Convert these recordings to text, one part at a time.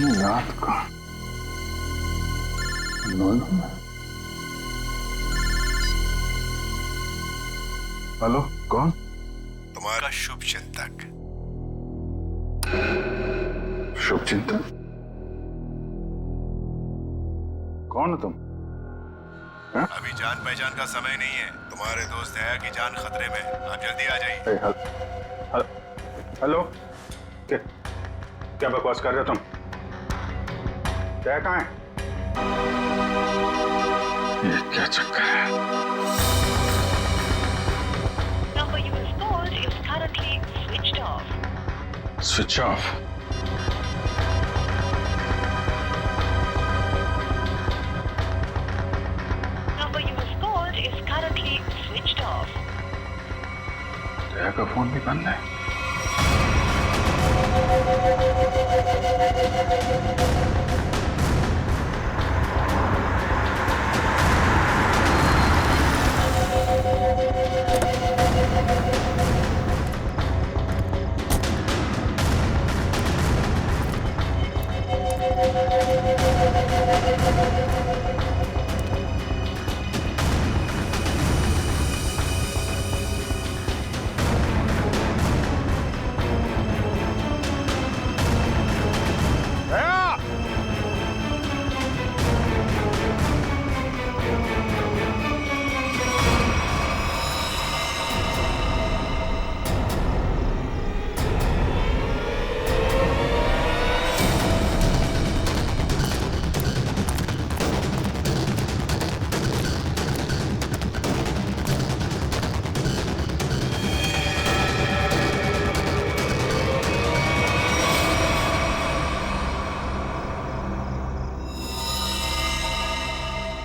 रात का 9 में। हेलो, कौन? तुम्हारा शुभ चिंतक। शुभ चिंतक? कौन हो तुम? अभी जान पहचान का समय नहीं है। तुम्हारे दोस्त दया की जान खतरे में। आप जल्दी आ जाइए। हेलो, क्या बकवास कर रहे हो तुम? दया कहाँ है? ये क्या चक्कर है? Number you have called is currently switched off. Switch off? Number you have called is currently switched off. दया का फोन भी बंद है।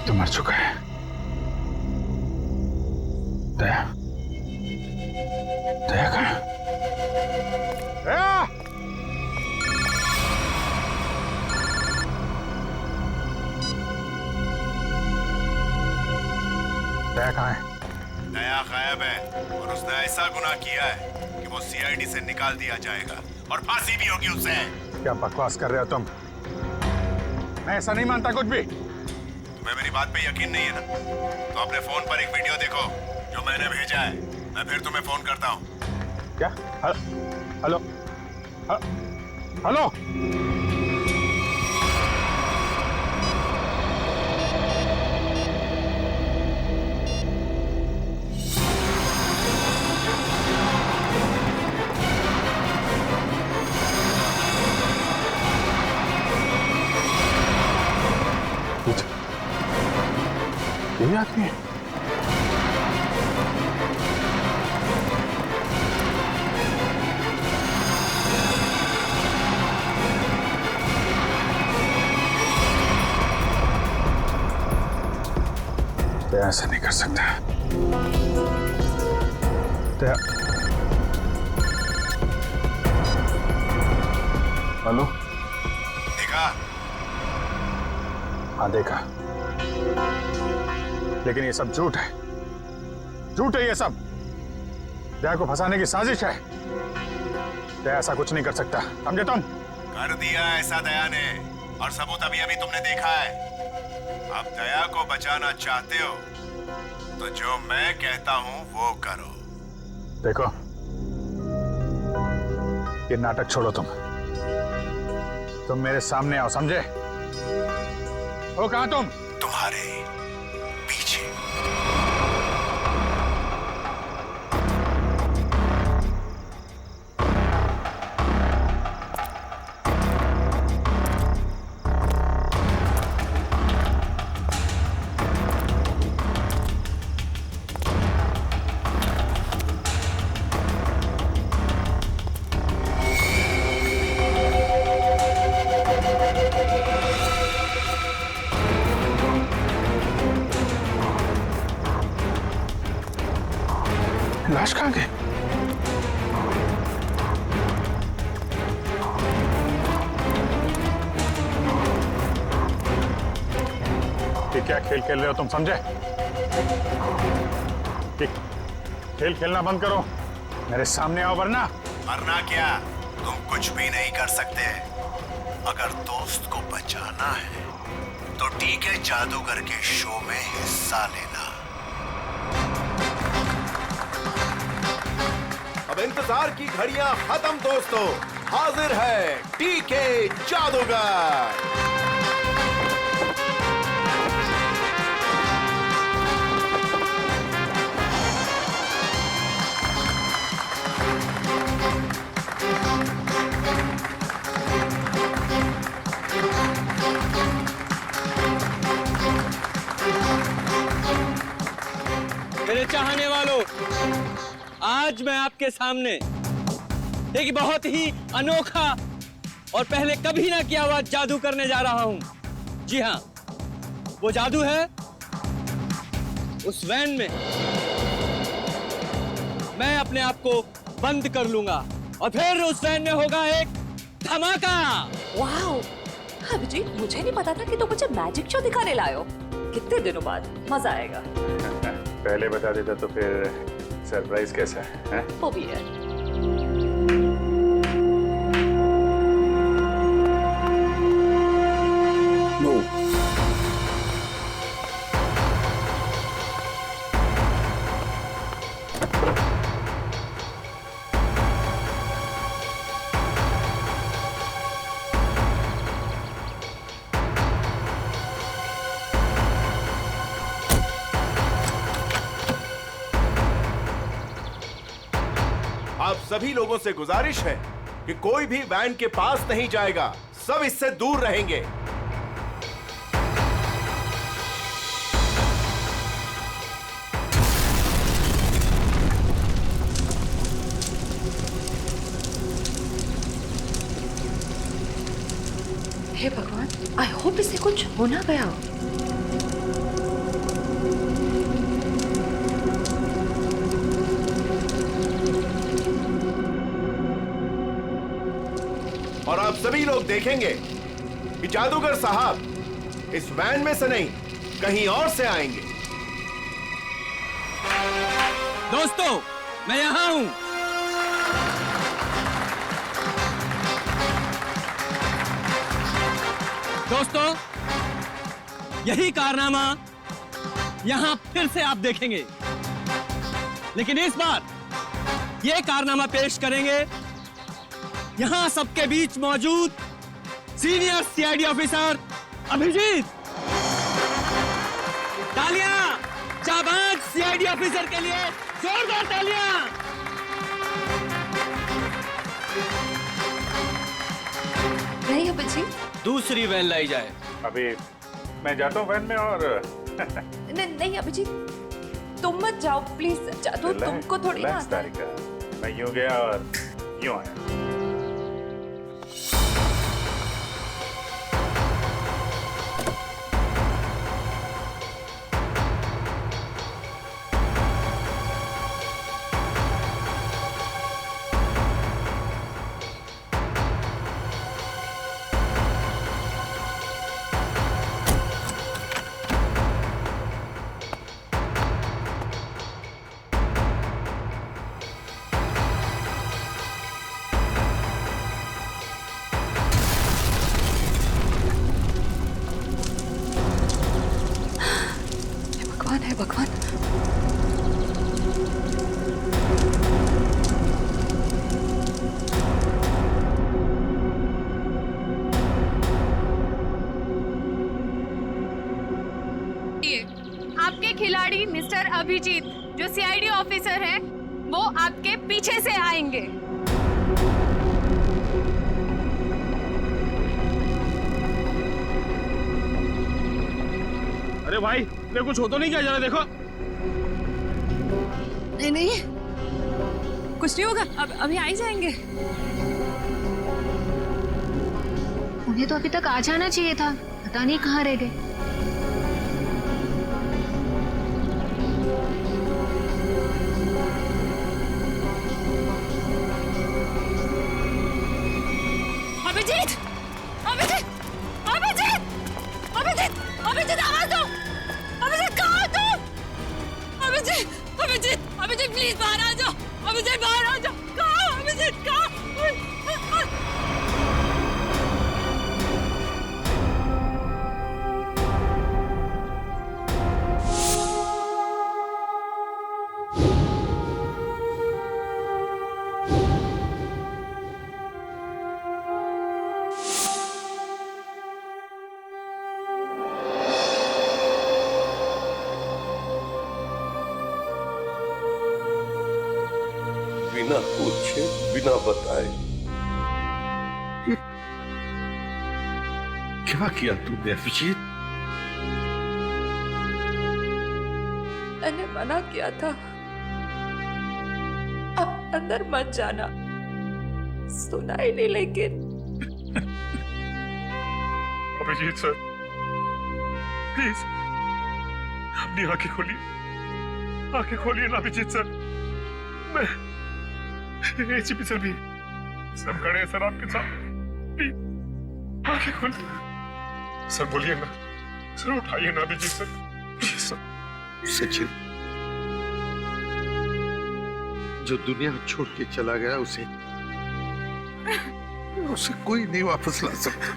तो मर चुका है। दया, दया कहाँ? दया! दया कहाँ है? दया गायब है और उसने ऐसा गुनाह किया है कि वो सीआईडी से निकाल दिया जाएगा और फांसी भी होगी उसे। क्या बकवास कर रहे हो तुम? मैं ऐसा नहीं मानता कुछ भी। तुम्हें मेरी बात पे यकीन नहीं है ना? तो अपने फोन पर एक वीडियो देखो जो मैंने भेजा है। मैं फिर तुम्हें फोन करता हूँ। क्या? Hello, hello. यही आदमी है? दया ऐसा नहीं कर सकता। दया, हेलो? देखा? हाँ देखा, लेकिन ये सब झूठ है। झूठ है ये सब। दया को फंसाने की साजिश है। दया ऐसा कुछ नहीं कर सकता, समझे तुम? कर दिया ऐसा दया ने, और सबूत अभी अभी तुमने देखा है। अब दया को बचाना चाहते हो तो जो मैं कहता हूं वो करो। देखो, ये नाटक छोड़ो। तुम मेरे सामने आओ, समझे? हो कहां तुम? तुम्हारे पीछे। लाश कहाँ गई? ये क्या खेल खेल रहे हो तुम, समझे? खेल खेलना बंद करो, मेरे सामने आओ, वरना वरना क्या? तुम कुछ भी नहीं कर सकते। अगर दोस्त को बचाना है तो टीके जादूगर के शो में हिस्सा लेना। अब इंतजार की घड़ियां खत्म दोस्तों, हाजिर है टीके जादूगर। मेरे चाहने वालों, आज मैं आपके सामने एक बहुत ही अनोखा और पहले कभी ना किया हुआ जादू करने जा रहा हूं। जी हाँ, वो जादू है उस वैन में मैं अपने आप को बंद कर लूंगा और फिर उस वैन में होगा एक धमाका। वाओ, अभिजीत, मुझे नहीं पता था कि तुम मुझे मैजिक शो दिखाने लाए हो। कितने दिनों बाद, मजा आएगा। पहले बता देता तो फिर सरप्राइज कैसा है? वो भी है। आप सभी लोगों से गुजारिश है कि कोई भी वैन के पास नहीं जाएगा, सब इससे दूर रहेंगे। हे भगवान, आई होप इसे कुछ हो ना गया हो। और आप सभी लोग देखेंगे कि जादूगर साहब इस वैन में से नहीं, कहीं और से आएंगे। दोस्तों, मैं यहां हूं। दोस्तों, यही कारनामा यहां फिर से आप देखेंगे, लेकिन इस बार यह कारनामा पेश करेंगे यहां सबके बीच मौजूद सीनियर सीआईडी ऑफिसर अभिजीत। तालियां जाबाज सीआईडी ऑफिसर के लिए, जोरदार तालियां। नहीं अभिजीत, दूसरी वैन लाई जाए। अभी मैं जाता हूँ वैन में और नहीं अभिजीत, तुम मत जाओ प्लीज। जादू तुमको थोड़ी ना आता है। तारिका, मैं यूं गया और यूं आया। है भगवान। आपके खिलाड़ी मिस्टर अभिजीत जो सीआईडी ऑफिसर हैं, वो आपके पीछे से आएंगे। अरे भाई, ये कुछ हो तो नहीं क्या जा रहा? देखो। नहीं नहीं, कुछ नहीं होगा, अब अभी आ ही जाएंगे। उन्हें तो अभी तक आ जाना चाहिए था, पता नहीं कहाँ रह गए। अभिजीत, अभिजीत, अभिजीत, अभिजीत, अभिजीत, आवाज दो। अभिजीत, कहाँ हो तुम? अभिजीत, अभिजीत, अभिजीत, प्लीज बाहर आ जाओ। अभिजीत, बाहर आ जाओ। कहाँ हो अभिजीत? कहाँ? बिना पूछे, बिना बताए। क्या किया तूने अभिजीत? मैंने मना किया था, अब अंदर मत जाना। सुना ही नहीं, लेकिन अभिजीत सर, प्लीज अपनी आंखें खोलिए, आंखें खोलिए ना अभिजीत सर। मैं एसीपी सर भी सब खड़े हैं सर आपके साथ, प्लीज आंखें खोलिए सर। बोलिए ना सर, उठाइए ना Abhijeet sir, please sir. Sachin, जो दुनिया छोड़ के चला गया उसे कोई नहीं वापस ला सकता।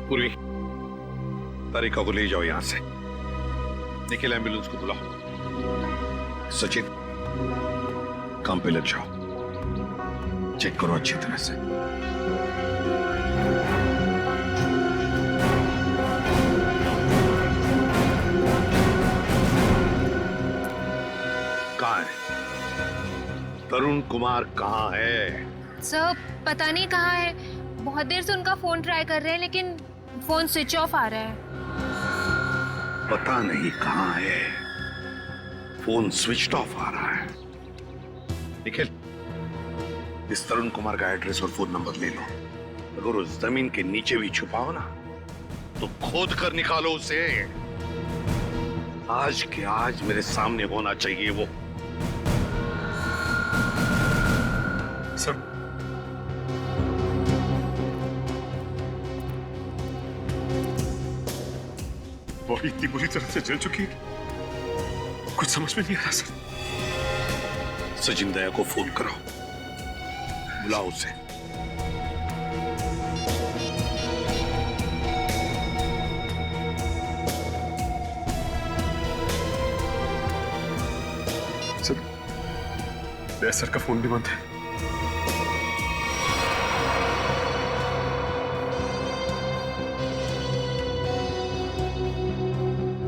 पूरी तारिका को ले जाओ यहां से, निखिल एम्बुलेंस को बुलाओ। सचिन, काम पे लग जाओ, चेक करो अच्छी तरह से। कहाँ है तरुण कुमार? कहाँ है? सर पता नहीं कहाँ है, बहुत देर से उनका फोन ट्राई कर रहे हैं लेकिन फोन स्विच ऑफ आ रहा है। पता नहीं कहाँ है, फोन स्विच ऑफ आ रहा है। निखिल, इस तरुण कुमार का एड्रेस और फोन नंबर ले लो। अगर उस जमीन के नीचे भी छुपाओ ना तो खोद कर निकालो उसे। आज के आज मेरे सामने होना चाहिए वो। सर बॉडी इतनी बुरी तरह से जल चुकी है, कुछ समझ में नहीं आ रहा सर। सचिन दया को फोन कराओ, बुलाओ उसे। सर दया सर का फोन भी बंद है।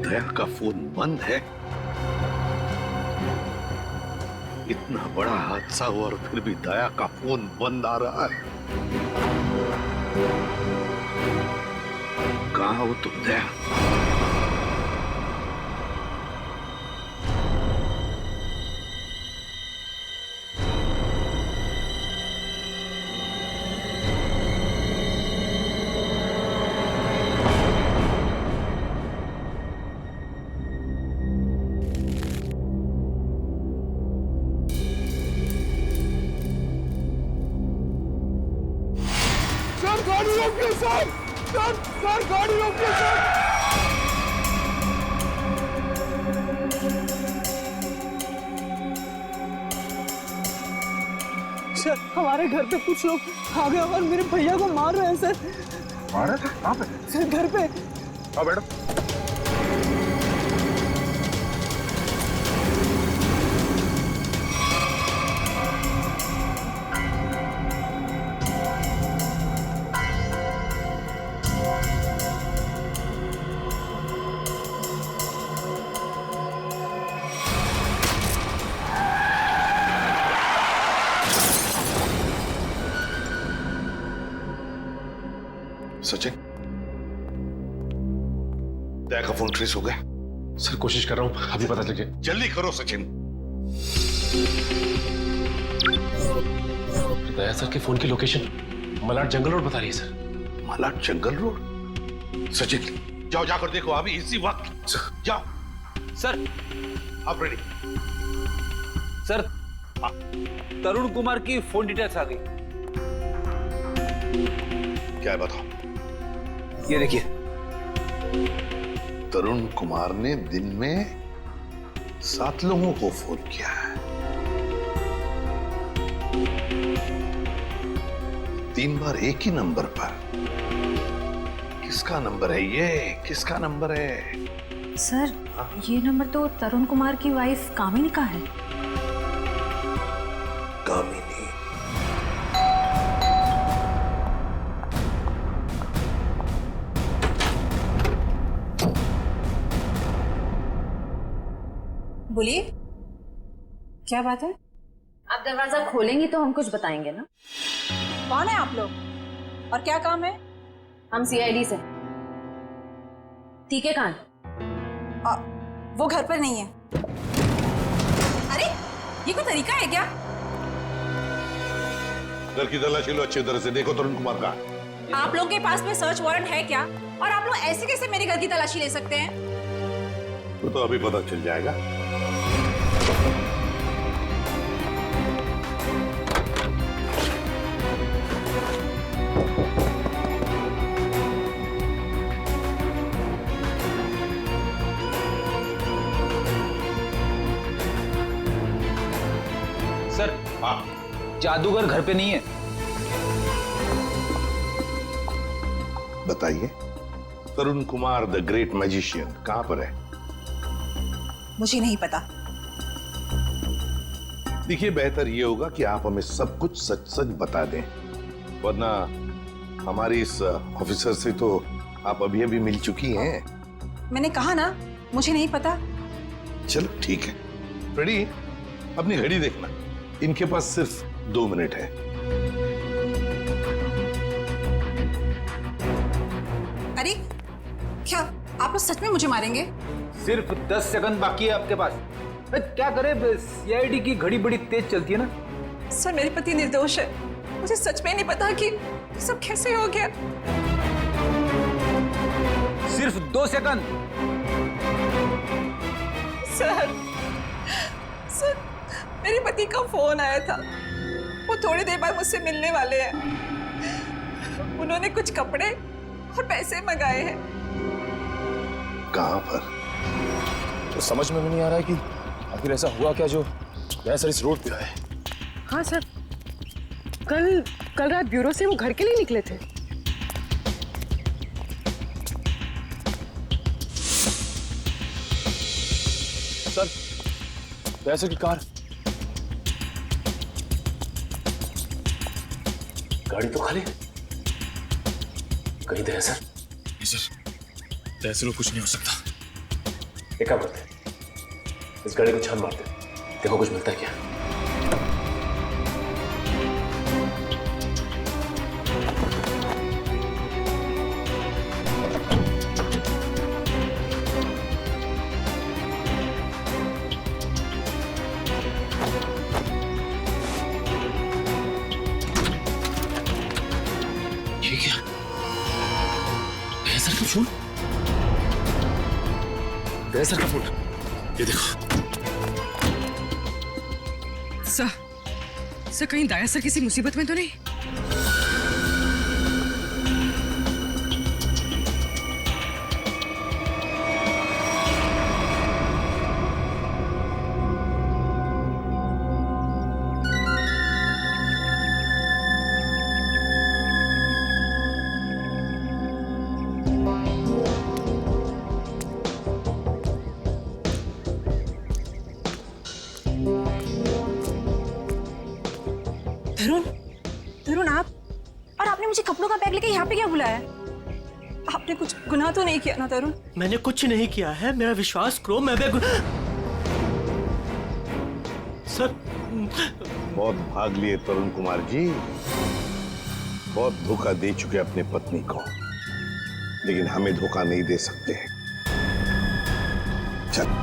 दया का फोन बंद है? इतना बड़ा हादसा हुआ और फिर भी दया का फोन बंद आ रहा है। कहाँ हो तुम दया? सर हमारे घर पे कुछ लोग आ गए और मेरे भैया को मार रहे हैं सर। मार रहे थे? कहाँ पे? सर घर पे। हाँ मैडम। सचिन, दया का फोन ट्रेस हो गया? सर कोशिश कर रहा हूँ, अभी पता चल जाए। जल्दी करो सचिन। दया सर के फोन की लोकेशन मलाड जंगल रोड बता रही है सर। मलाड जंगल रोड? सचिन जाओ, जाकर देखो अभी इसी वक्त। जाओ सर। आप रेडी? सर तरुण कुमार की फोन डिटेल्स आ गई। क्या है बताओ? ये देखिए, तरुण कुमार ने दिन में 7 लोगों को फोन किया है। 3 बार एक ही नंबर पर। किसका नंबर है ये? किसका नंबर है? सर ये नंबर तो तरुण कुमार की वाइफ कामिनी का है। कामिनी? बोलिए। क्या बात है? आप दरवाजा खोलेंगी तो हम कुछ बताएंगे ना। कौन है आप लोग और क्या काम है? हम सीआईडी से। ठीक है कहाँ? वो घर पर नहीं है। अरे ये कोई तरीका है क्या? घर की तलाशी लो अच्छी तरह से, देखो तरुण कुमार का। आप लोग के पास में सर्च वारंट है क्या? और आप लोग ऐसे कैसे मेरे घर की तलाशी ले सकते हैं? तो अभी पता चल जाएगा। सर, जादूगर घर पे नहीं है। बताइए, तरुण कुमार द ग्रेट मैजिशियन कहां पर है? मुझे नहीं पता। देखिए, बेहतर ये होगा कि आप हमें सब कुछ सच सच बता दें, वरना हमारी इस ऑफिसर से तो आप अभी अभी मिल चुकी हैं। मैंने कहा ना, मुझे नहीं पता। चलो ठीक है। फ्रेडी, अपनी घड़ी देखना, इनके पास सिर्फ 2 मिनट है। अरे क्या आप लोग सच में मुझे मारेंगे? सिर्फ 10 सेकंड बाकी है आपके पास। क्या करे, सीआईडी की घड़ी बड़ी तेज चलती है ना। सर, मेरे पति निर्दोष है। मुझे सच में नहीं पता कि ये सब कैसे हो गया। सिर्फ 2 सेकंड। सर, मेरे पति का फोन आया था। वो थोड़ी देर बाद मुझसे मिलने वाले हैं। उन्होंने कुछ कपड़े और पैसे मंगाए हैं। कहां पर? तो समझ में नहीं आ रहा है कि आखिर ऐसा हुआ क्या जो सर इस रोड पे आए। हाँ सर, कल रात ब्यूरो से वो घर के लिए निकले थे। सर, दयासर की कार, गाड़ी तो खाली। कहीं दयासर? दयासर को कुछ नहीं हो सकता। एक काम करते हैं, इस गाड़ी को छान मारते हैं, देखो कुछ मिलता है क्या। ये क्या? दयासर का फोन? दयासर का फोन, ये देखो। सर कहीं दयासर किसी मुसीबत में तो नहीं? तरुण, आप और आपने मुझे कपड़ों का बैग लेके यहाँ पे क्या बुलाया? आपने कुछ गुनाह तो नहीं किया ना तरुण? मैंने कुछ नहीं किया है, मेरा विश्वास करो। मैं सर, बहुत भाग लिए तरुण कुमार जी, बहुत धोखा दे चुके अपने पत्नी को, लेकिन हमें धोखा नहीं दे सकते। चल।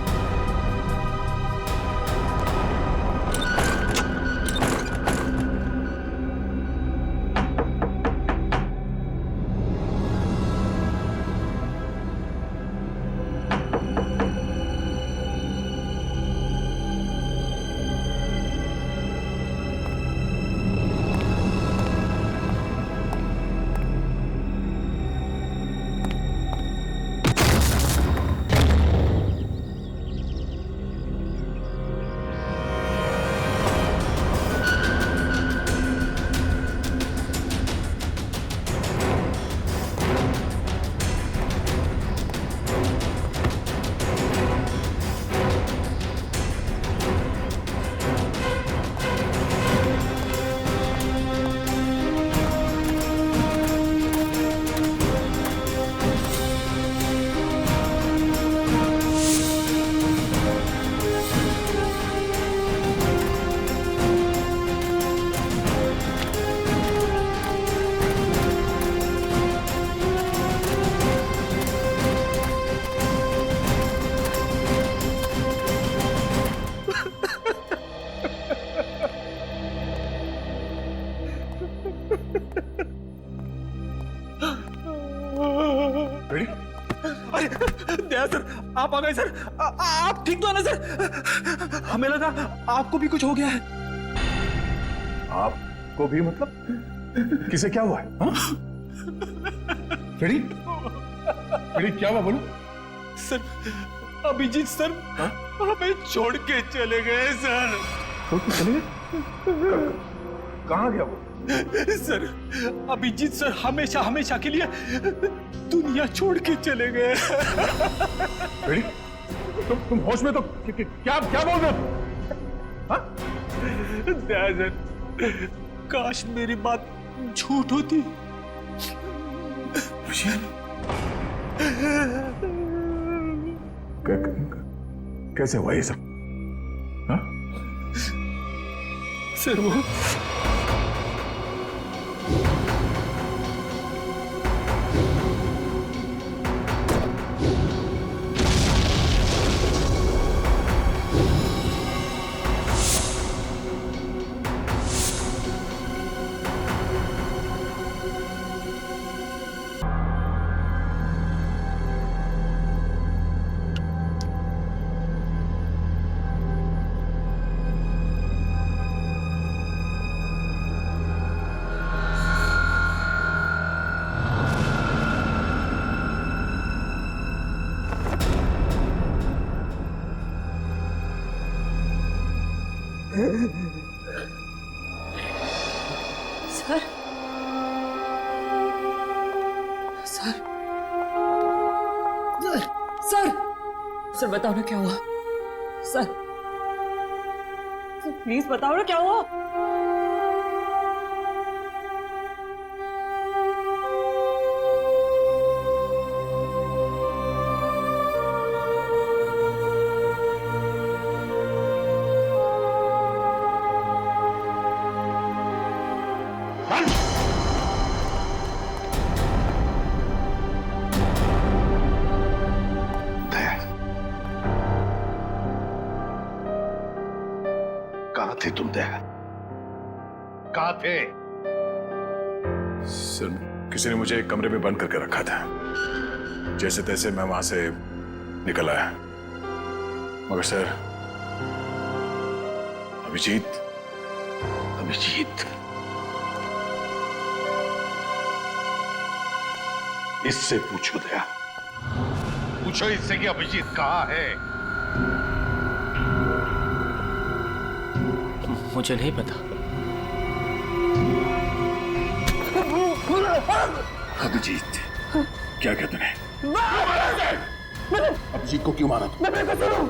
रेडी? अरे दया सर, आप आ गए सर। आप ठीक तो है ना सर? हमें लगा आपको भी कुछ हो गया है। आपको भी मतलब? किसे क्या हुआ है? रेडी? रेडी, क्या हुआ बोलो? सर, अभिजीत सर हमें छोड़ के चले गए सर। छोड़ के चले गए? कहाँ गया वो? सर, अभिजीत सर हमेशा हमेशा के लिए दुनिया छोड़ के चले गए। रेडी? तुम होश में तो क्या बोल रहे हो? दया सर, काश मेरी बात झूठ होती। कैसे हुआ ये सब? हाँ? सर वो सर, सर, सर, सर बताओ ना क्या हुआ? सर, प्लीज बताओ ना क्या हुआ? कहाँ थे तुम दया? कहाँ थे? सर, किसी ने मुझे एक कमरे में बंद करके रखा था। जैसे तैसे मैं वहां से निकल आया, मगर सर अभिजीत इससे पूछो दया, पूछो इससे कि अभिजीत कहाँ है? मुझे नहीं पता। अभिजीत, क्या कहते हैं? अभिजीत को क्यों मारा तुम? मैं बेकसूर हूँ।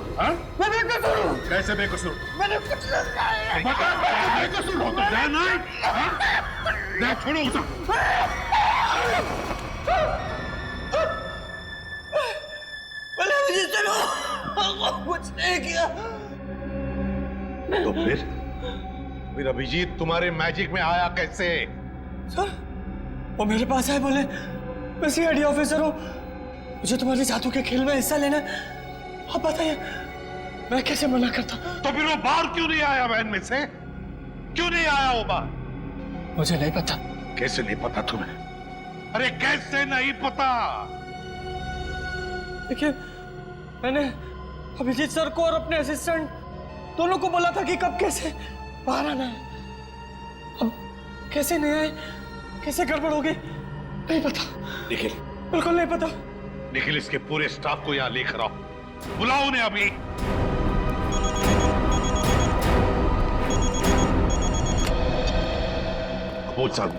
मैं बेकसूर हूँ। कैसे बेकसूर? मैंने कुछ नहीं किया। बेकसूर हो तो दया नहीं? दया छोड़ो उसे। मैंने अभिजीत से कुछ नहीं किया। तो फिर अभिजीत तुम्हारे मैजिक में आया कैसे? सर, वो मेरे पास आए, बोले मैं सीआईडी ऑफिसर हूँ, मुझे तुम्हारे जादू के खेल में हिस्सा लेना है। आप बताइए मैं कैसे मना करता? तो फिर वो बाहर क्यों नहीं आया वैन में से? क्यों नहीं आया वो बाहर? मुझे नहीं पता। कैसे नहीं पता तुम्हें? अरे कैसे नहीं पता? देखिए, मैंने अभिजीत सर को और अपने असिस्टेंट दोनों को बोला था कि कब कैसे बाहर आना है। अब कैसे नहीं आए, कैसे गड़बड़ हो गई, नहीं पता। निखिल, बिल्कुल नहीं पता। निखिल, इसके पूरे स्टाफ को यहाँ लेकर आओ, बुलाओ उन्हें अभी। बोल साहब,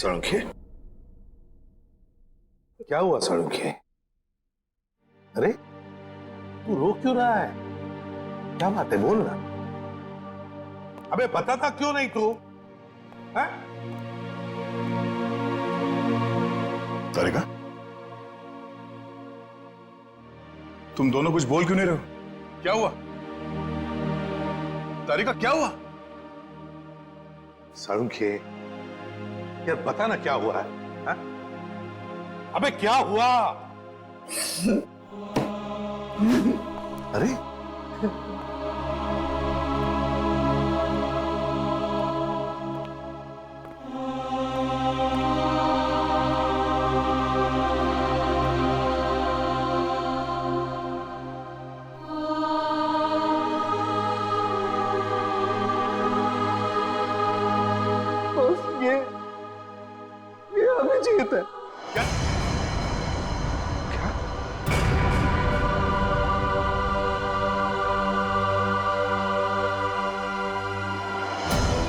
साळुंखे, क्या हुआ साळुंखे? अरे तू रो क्यों रहा है? क्या बात है, बोल ना। अबे बताता क्यों नहीं तू? तारिका, तुम दोनों कुछ बोल क्यों नहीं रहे हो? क्या हुआ? तारिका, क्या हुआ? साळुंखे, यार बता ना क्या हुआ है? हा? अबे क्या हुआ? अरे ये अभिजीत है।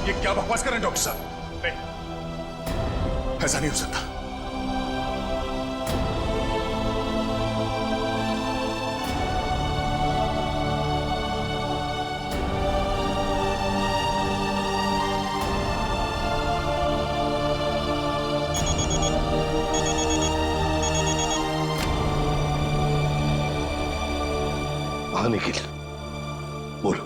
ये क्या बकवास कर रहे हैं डॉक्टर साहब? नहीं, ऐसा नहीं हो सकता। हाँ निखिल, बोलो।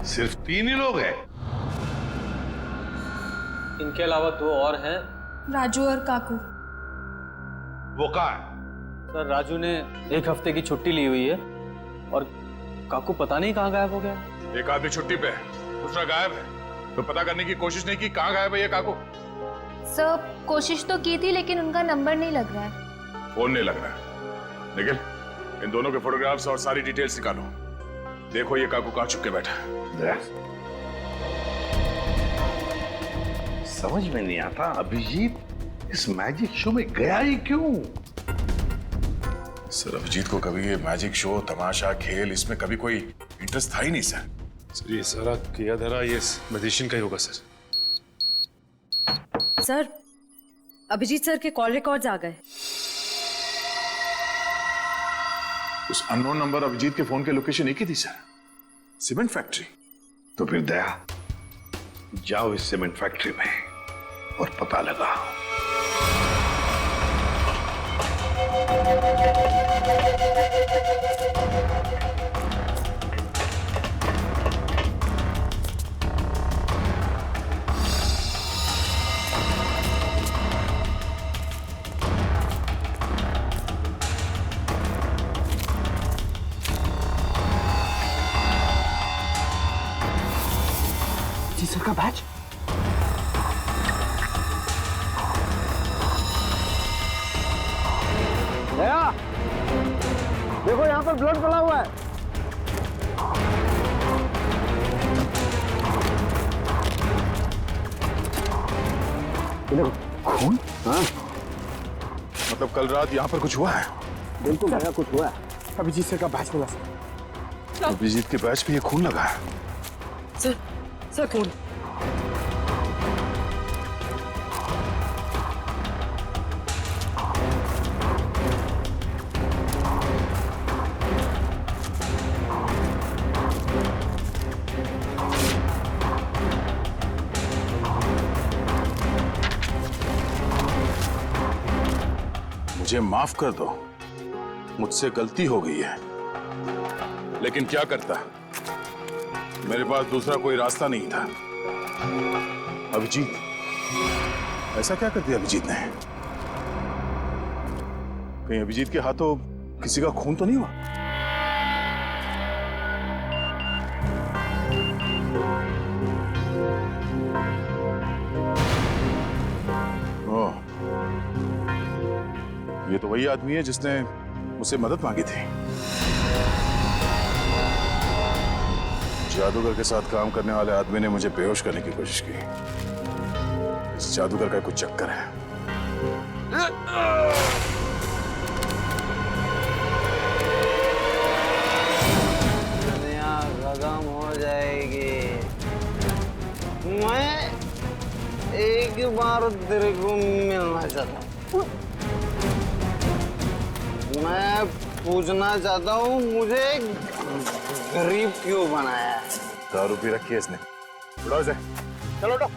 सिर्फ 3 ही लोग हैं? इनके अलावा 2 और हैं। राजू और काकू। वो कहाँ है? सर राजू ने 1 हफ्ते की छुट्टी ली हुई है और काकू पता नहीं कहाँ गायब हो गया। एक आदमी छुट्टी पे है, दूसरा गायब है, तो पता करने की कोशिश नहीं की कहाँ गायब है ये काकू? सर कोशिश तो की थी लेकिन उनका नंबर नहीं लग रहा है। फोन नहीं लग रहा है। निखिल, इन दोनों के फोटोग्राफ्स और सारी डिटेल्स निकालो। देखो ये काकू कहाँ छुप के बैठा है। समझ में नहीं आता अभिजीत इस मैजिक शो में गया ही क्यों? सर अभिजीत को कभी ये मैजिक शो, तमाशा, खेल, इसमें कभी कोई इंटरेस्ट था ही नहीं सर। सर ये सारा किया धरा ये मैजिशियन का ही होगा सर। सर अभिजीत सर के कॉल रिकॉर्ड्स आ गए। उस अननोन नंबर अभिजीत के फोन के लोकेशन एक ही थी सर, सीमेंट फैक्ट्री। तो फिर दया, जाओ इस सीमेंट फैक्ट्री में और पता लगाओ। जी सर का बैच। दया, देखो यहाँ पर ब्लड पड़ा हुआ है। देखो खून। हाँ मतलब कल रात यहाँ पर कुछ हुआ है? बिल्कुल दया, कुछ हुआ है। अभिजीत सर का बैच मिला सर। अभिजीत के बैच पे ये खून लगा है। सर खून। मुझे माफ कर दो, मुझसे गलती हो गई है, लेकिन क्या करता, मेरे पास दूसरा कोई रास्ता नहीं था। अभिजीत, ऐसा क्या कर दिया अभिजीत ने? कहीं अभिजीत के हाथों किसी का खून तो नहीं हुआ? ओह, ये तो वही आदमी है जिसने मुझसे मदद मांगी थी। जादूगर के साथ काम करने वाले आदमी ने मुझे बेहोश करने की कोशिश की। इस जादूगर का कुछ चक्कर है। दुनिया खत्म हो जाएगी। मैं एक बार तेरे को मिलना चाहता हूँ। मैं पूछना चाहता हूँ, मुझे गरीब क्यों बनाया है? दारू पी रखी है इसने। उठाओ इसे। चलो उठो।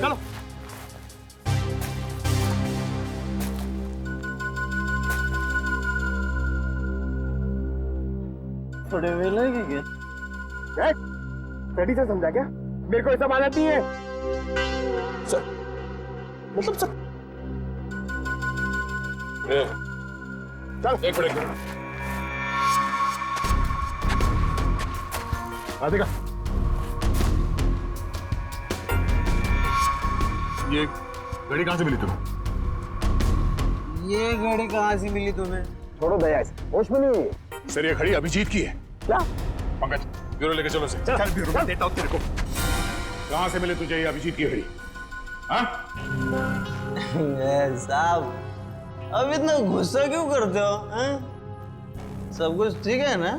चलो। थोड़े मिलेगी क्या? स्टडी से समझा क्या? मेरे को ऐसा माना नहीं है सर। मतलब सर चल एक मिनट राधिका, ये घड़ी कहां से मिली तुम्हें? ये घड़ी कहाँ से मिली तुम्हें? छोड़ो दया, होश में नहीं है सर। ये घड़ी अभिजीत की है। क्या? पंकज ब्यूरो लेके चलो सर। चल ब्यूरो में देता हूं तेरे को। कहां से मिले तुझे ये अभिजीत की घड़ी? हाँ? साहब, अब इतना गुस्सा क्यों करते हो? हैं? सब कुछ ठीक है ना?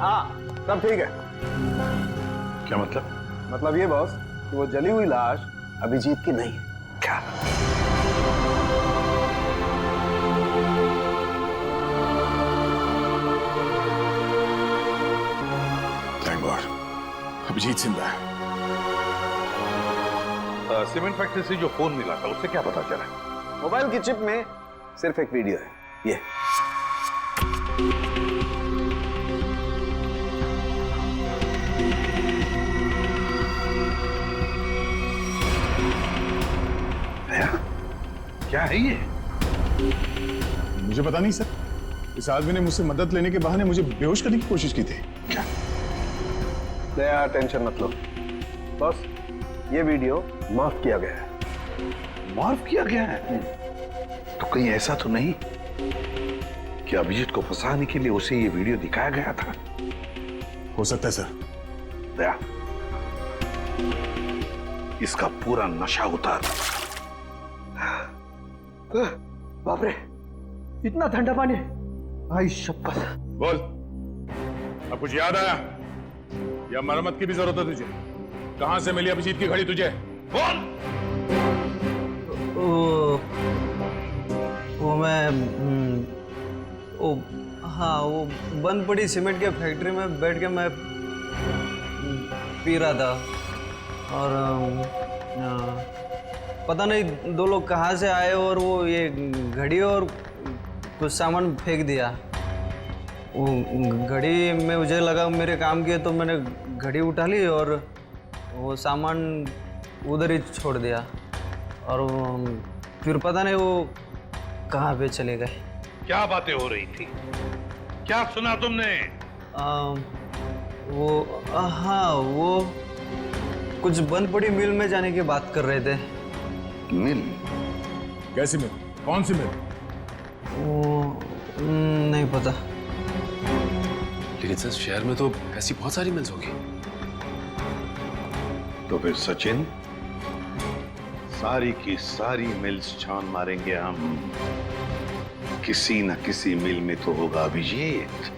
हाँ सब ठीक है। क्या मतलब? मतलब ये बॉस कि वो जली हुई लाश अभिजीत की नहीं है। क्या? थैंक गॉड, अभिजीत जिंदा है। सीमेंट फैक्ट्री से जो फोन मिला था उससे क्या पता चला? मोबाइल की चिप में सिर्फ एक वीडियो है, ये। क्या है ये? मुझे पता नहीं सर। इस आदमी ने मुझसे मदद लेने के बहाने मुझे बेहोश करने की कोशिश की थी। क्या? दया टेंशन मत लो बॉस, ये वीडियो माफ किया गया है। माफ किया गया है? तो कहीं ऐसा तो नहीं कि अभिजीत को फंसाने के लिए उसे ये वीडियो दिखाया गया था? हो सकता है सर। दया, इसका पूरा नशा उतार। बाप रे, इतना ठंडा पानी! आई शपथ। बोल, अब कुछ याद आया या मरम्मत की भी जरूरत है तुझे? कहां से मिली अभिजीत की घड़ी तुझे? बोल। वो मैं हाँ, वो बंद पड़ी सीमेंट के फैक्ट्री में बैठ के मैं पी रहा था और पता नहीं दो लोग कहाँ से आए और वो ये घड़ी और कुछ सामान फेंक दिया। वो घड़ी में मुझे लगा मेरे काम की है तो मैंने घड़ी उठा ली और वो सामान उधर ही छोड़ दिया और फिर पता नहीं वो कहाँ पे चले गए। क्या बातें हो रही थी? क्या सुना तुमने? हाँ, वो कुछ बंद पड़ी मिल में जाने की बात कर रहे थे। मिल? कैसी मिल? कौन सी मिल? वो नहीं पता। लेकिन सर शहर में तो ऐसी बहुत सारी मिल्स होगी। तो फिर सचिन, सारी की सारी मिल्स छान मारेंगे हम। किसी न किसी मिल में तो होगा अभिजीत।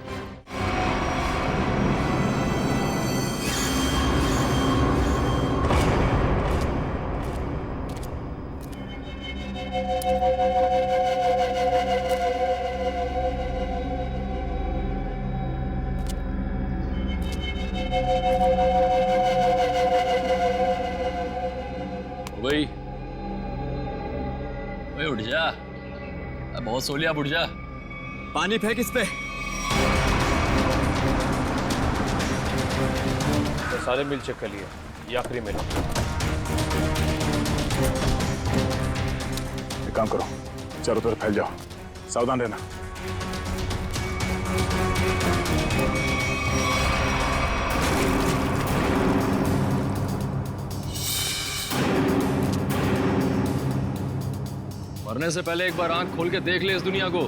भाई उठ जा, बहुत सो लिया, उठ जा। पानी फेंक इस पे। तो सारे मिल चेक कर लिए, ये आखिरी मिल। एक काम करो, चारों तरफ फैल जाओ, सावधान रहना। मरने से पहले एक बार आंख खोल के देख ले इस दुनिया को।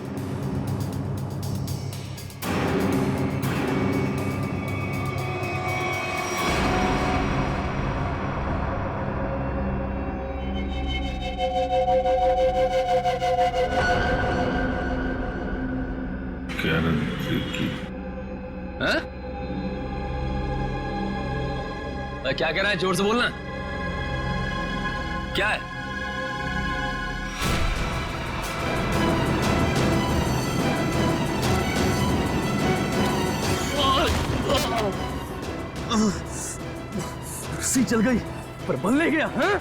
हैं? क्या कह रहा है? जोर से बोलना। क्या है? रस्सी चल गई पर बल ले गया। हैं?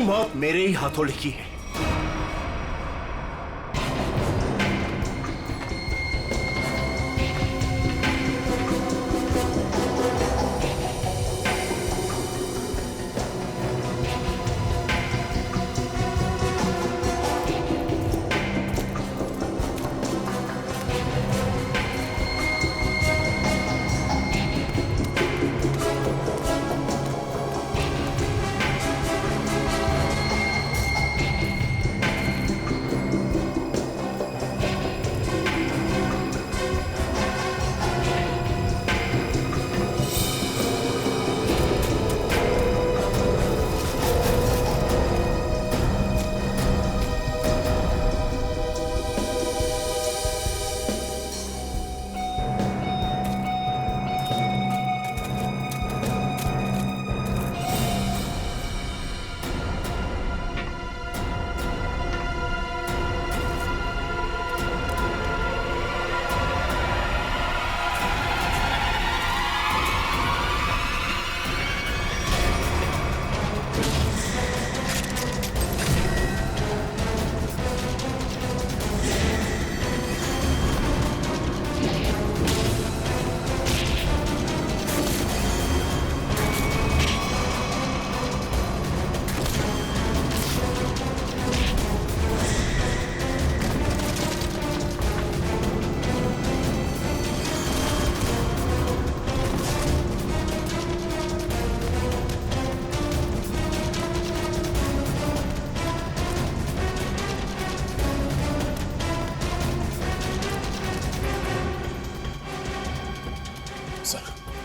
मौत मेरे ही हाथों लिखी है।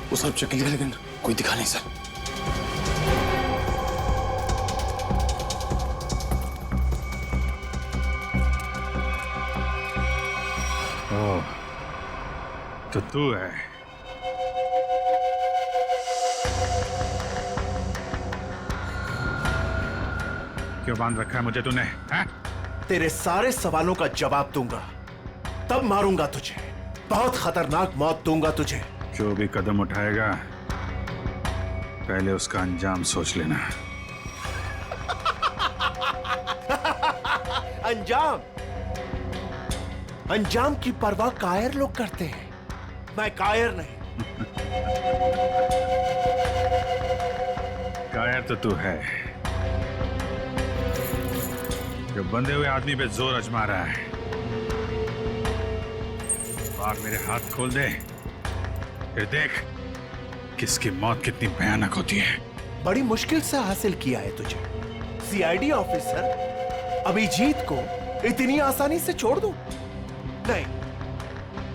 वो सब चेक लिया लेकिन कोई दिखा नहीं सर। ओह, तो तू है। क्यों बांध रखा है मुझे तूने? हैं? तेरे सारे सवालों का जवाब दूंगा, तब मारूंगा तुझे। बहुत खतरनाक मौत दूंगा तुझे। जो भी कदम उठाएगा पहले उसका अंजाम सोच लेना। अंजाम? अंजाम की परवाह कायर लोग करते हैं, मैं कायर नहीं। कायर तो तू है, जो बंधे हुए आदमी पे जोर आजमा रहा है। आग मेरे हाथ खोल दे, फिर देख किसकी मौत कितनी भयानक होती है। बड़ी मुश्किल से हासिल किया है तुझे। सीआईडी ऑफिसर अभिजीत को इतनी आसानी से छोड़ दूं? नहीं,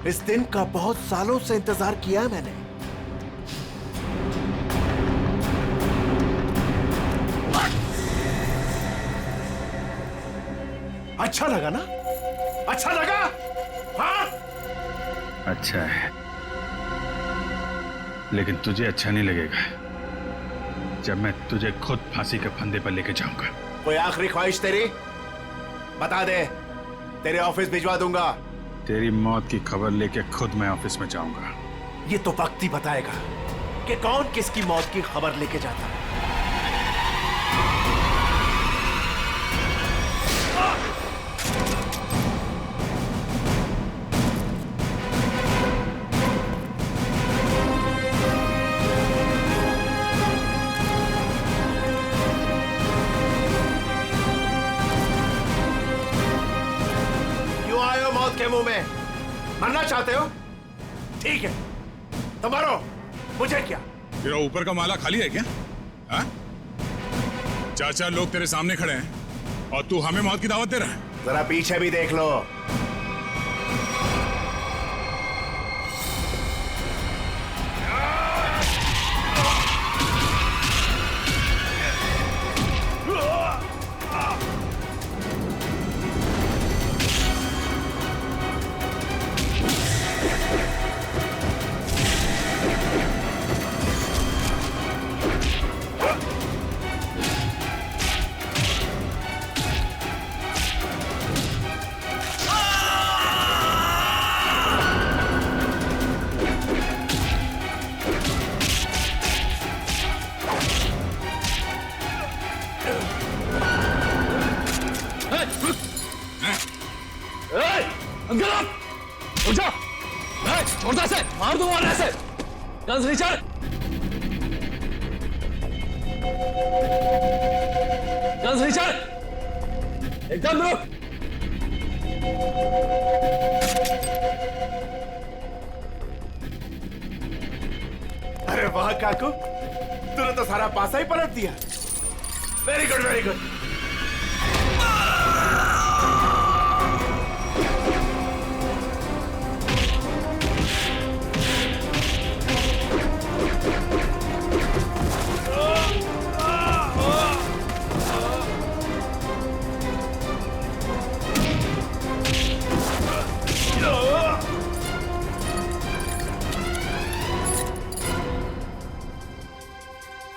इस दिन का बहुत सालों से इंतजार किया है मैंने। अच्छा लगा ना? अच्छा लगा? हाँ? अच्छा है, लेकिन तुझे अच्छा नहीं लगेगा जब मैं तुझे खुद फांसी के फंदे पर लेके जाऊंगा। कोई आखिरी ख्वाहिश तेरी? बता दे, तेरे ऑफिस भिजवा दूंगा। तेरी मौत की खबर लेके खुद मैं ऑफिस में जाऊंगा। ये तो वक्त ही बताएगा कि कौन किसकी मौत की खबर लेके जाता है। के मुंह में मरना चाहते हो? ठीक है, तो मरो, मुझे क्या। तेरा ऊपर का माला खाली है क्या? हाँ? 4 लोग तेरे सामने खड़े हैं और तू हमें मौत की दावत दे रहा है। जरा पीछे भी देख लो। छोड़ता से मार दूंगा ऐसे। गन्स रिचर्ड, गन्स रिचर्ड, एकदम रुक। अरे वाह काकू, तूने तो सारा पासा ही पलट दिया। Very good, very good.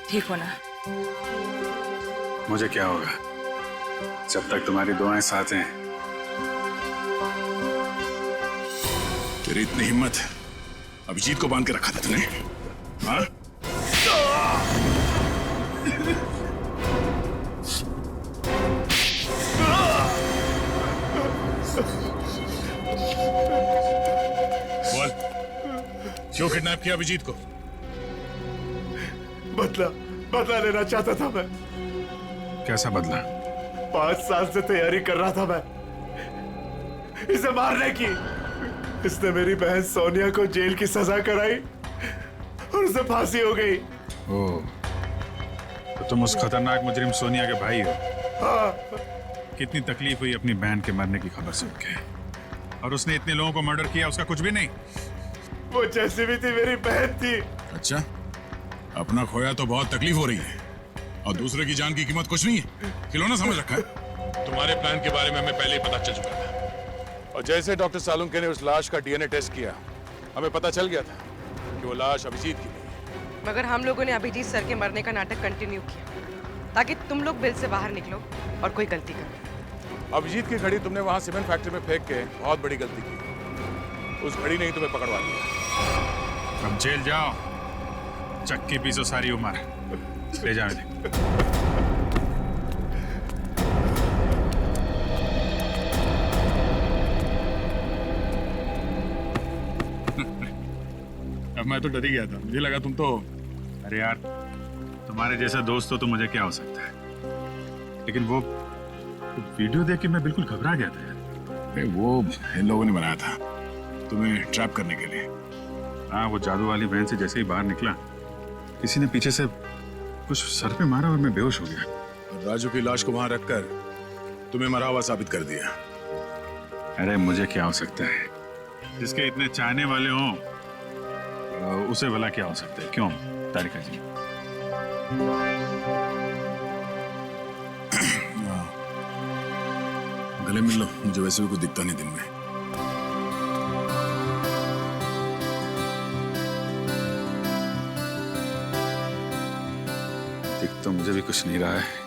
ठीक हो ना? मुझे क्या होगा जब तक तुम्हारी दुआएं साथ हैं। तेरी इतनी हिम्मत अभिजीत को बांध के रखा था तूने, हाँ? बोल, क्यों किडनैप किया अभिजीत को? बदला लेना चाहता था मैं। कैसा बदला? 5 साल से तैयारी कर रहा था मैं इसे मारने की। इसने मेरी बहन सोनिया को जेल की सजा कराई और उसे फांसी हो गई। ओह, तो तुम उस खतरनाक मुजरिम सोनिया के भाई हो? हाँ। कितनी तकलीफ हुई अपनी बहन के मरने की खबर सुन के, और उसने इतने लोगों को मर्डर किया, उसका कुछ भी नहीं? वो जैसी भी थी मेरी बहन थी। अच्छा, अपना खोया तो बहुत तकलीफ हो रही है, और दूसरे की जान की कीमत कुछ नहीं है, खिलौना समझ रखा है। तुम्हारे प्लान के बारे में हमें पहले ही पता चल चुका था, और जैसे डॉक्टर सालुंके ने उस लाश का डीएनए टेस्ट किया, हमें पता चल गया था कि वो लाश अभिजीत की थी। मगर हम लोगों ने अभिजीत सर के मरने का नाटक कंटिन्यू किया ताकि तुम लोग बिल से बाहर निकलो और कोई गलती करो। अभिजीत की घड़ी तुमने वहां सीमेंट फैक्ट्री में फेंक के बहुत बड़ी गलती की। उस घड़ी ने ही तुम्हें पकड़वा दिया। अब जेल जाओ, चक्की पीसो सारी उम्र। ले जाओ इन्हें। अब मैं तो डर ही गया था, मुझे लगा तुम तो। अरे यार, तुम्हारे जैसा दोस्त हो तो मुझे क्या हो सकता है, लेकिन वो वीडियो देख के मैं बिल्कुल घबरा गया था यार। अरे वो इन लोगों ने बनाया था तुम्हें ट्रैप करने के लिए। हाँ, वो जादू वाली वैन से जैसे ही बाहर निकला, किसी ने पीछे से कुछ सर पे मारा और मैं बेहोश हो गया। राजू की लाश को वहां रखकर तुम्हें मरा हुआ साबित कर दिया। अरे मुझे क्या हो सकता है, जिसके इतने चाहने वाले हों उसे भला क्या हो सकता है? क्यों तारिका जी? गले मिल लो, मुझे वैसे भी कुछ दिखता नहीं दिन में। दिख तो मुझे भी कुछ नहीं रहा है।